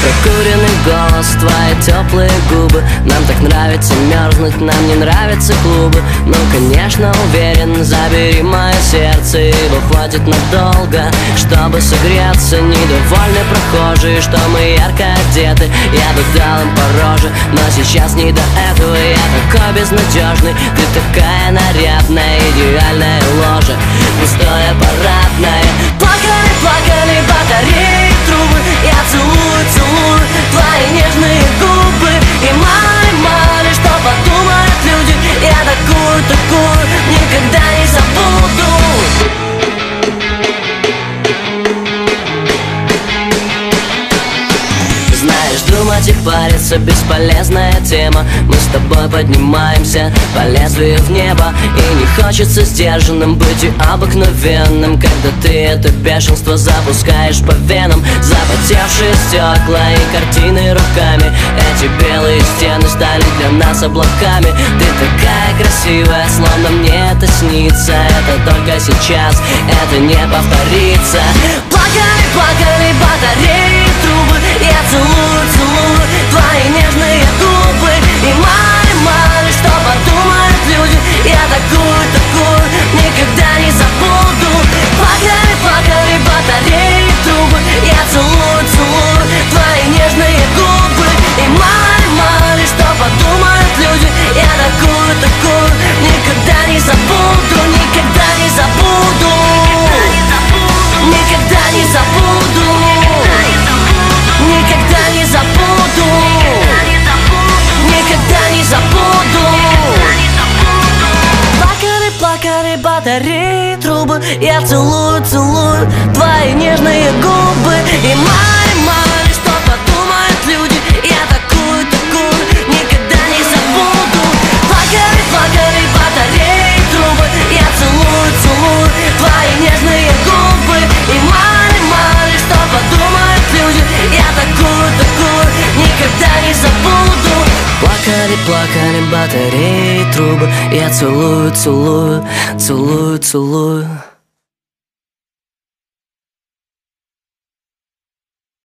Прокуренный голос, твои теплые губы. Нам так нравится мерзнуть, нам не нравятся клубы. Ну, конечно, уверен, забери мое сердце, ибо хватит надолго, чтобы согреться. Недовольны прохожие, что мы ярко одеты. Я бы дал им по роже, но сейчас не до этого. Я такой безнадежный, ты такая нарядная, идеальная ложа, пустое парадное. Плакали, плакали батареи, трубы. Я целую, целую твои нежные губы. И мало, что подумают люди. Я такую, такую никогда не забуду. Знаешь, думать и париться — бесполезная тема. Мы с тобой поднимаемся по лезвию в небо. И не хочется сдержанным быть и обыкновенным, когда ты это бешенство запускаешь по венам. Запотевшие стекла и картины руками, эти белые стены стали для нас облаками. Ты такая красивая, словно мне это снится. Это только сейчас, это не повторится. Плакали, плакали батареи, трубы. Я целую, целую твои нежные губы. И мало, что подумают люди. Я такую, такую никогда не забуду. Плакали, плакали батареи, трубы. Я целую, целую твои нежные губы. И мало, что подумают люди. Я такую, такую никогда не забуду. Никогда не забуду. Никогда не забуду. Никогда не забуду. Никогда не забуду. Плакали, плакали батареи, трубы. Я целую, целую твои нежные губы. И мало, что подумают люди. Я такую, такую никогда не забуду. Плакали, плакали батареи, трубы. Я целую, целую твои нежные губы. И мало, что подумают люди. Я такую, такую никогда не забуду. Плакали, плакали батареи, трубы. Я целую, целую, целую, целую.